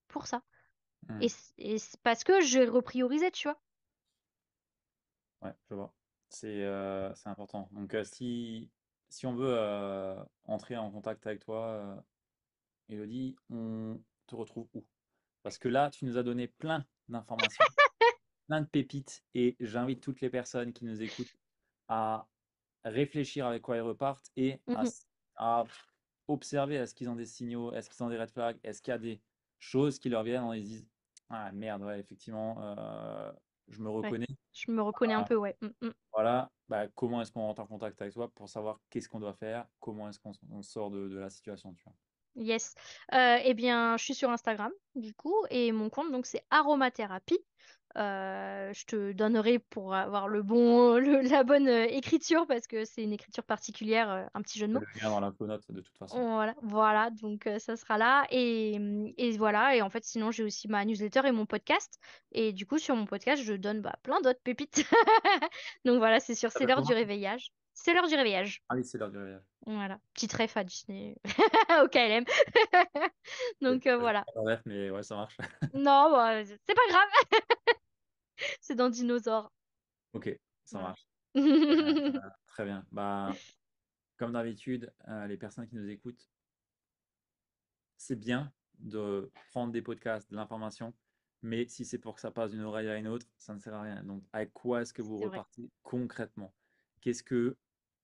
pour ça. Hmm. Et c'est parce que je repriorisais, tu vois. Ouais, je vois. C'est important. Donc, si on veut entrer en contact avec toi, Elodie, on te retrouve où? Parce que là, tu nous as donné plein d'informations, plein de pépites, et j'invite toutes les personnes qui nous écoutent à réfléchir avec quoi ils repartent et Mhm. à observer, est-ce qu'ils ont des signaux, est-ce qu'ils ont des red flags, est-ce qu'il y a des choses qui leur viennent en ils se disent: «Ah merde, ouais, effectivement, je me Ouais. reconnais». Je me reconnais un Ah, peu, ouais. voilà, bah, comment est-ce qu'on rentre en contact avec toi pour savoir qu'est-ce qu'on doit faire, comment est-ce qu'on sort de la situation, tu vois? Yes. Eh bien, je suis sur Instagram, du coup, et mon compte, donc, c'est aromathérapie. Je te donnerai pour avoir la bonne écriture, parce que c'est une écriture particulière, un petit jeu de Je mots. mets le lien dans l'info note de toute façon. Voilà, voilà, donc ça sera là. Et voilà, et en fait, sinon, j'ai aussi ma newsletter et mon podcast. Et du coup, sur mon podcast, je donne plein d'autres pépites. Donc voilà, Ça c'est s'appelle l'heure du comment? réveillage. C'est l'heure du réveillage. Ah oui, c'est l'heure du réveillage. Voilà, petite ref à Disney au KLM. OK. Donc J'ai voilà. pas la ref, mais ouais, ça marche. Non, bah, c'est pas grave, c'est dans Dinosaure. OK, ça Voilà. marche. Très bien. Bah, comme d'habitude, les personnes qui nous écoutent, c'est bien de prendre des podcasts, de l'information, mais si c'est pour que ça passe d'une oreille à une autre, ça ne sert à rien. Donc, avec quoi est-ce que vous C'est vrai. repartez concrètement? Qu'est-ce que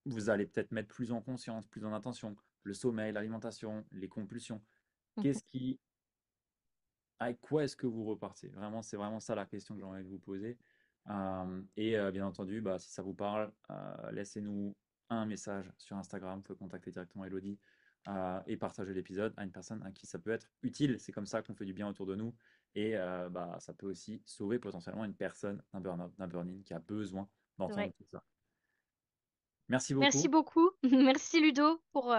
vous allez peut-être mettre plus en conscience, plus en attention? Le sommeil, l'alimentation, les compulsions. Qu'est-ce qui, avec quoi est-ce que vous repartez? Vraiment, c'est vraiment ça la question que j'ai envie de vous poser. Bien entendu, bah, si ça vous parle, laissez-nous un message sur Instagram. Vous pouvez contacter directement Elodie et partager l'épisode à une personne à qui ça peut être utile. C'est comme ça qu'on fait du bien autour de nous. Bah, ça peut aussi sauver potentiellement une personne d'un burn-out, d'un burn-in qui a besoin C'est d'entendre vrai. tout ça. Merci Merci beaucoup. beaucoup. Merci Ludo pour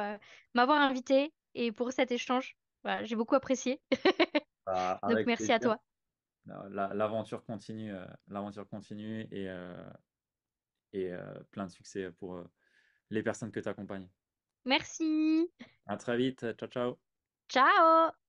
m'avoir invité et pour cet échange. Voilà, j'ai beaucoup apprécié. Donc Avec merci à plaisir. toi. L'aventure continue plein de succès pour les personnes que tu accompagnes. Merci. À très vite. Ciao, ciao. Ciao.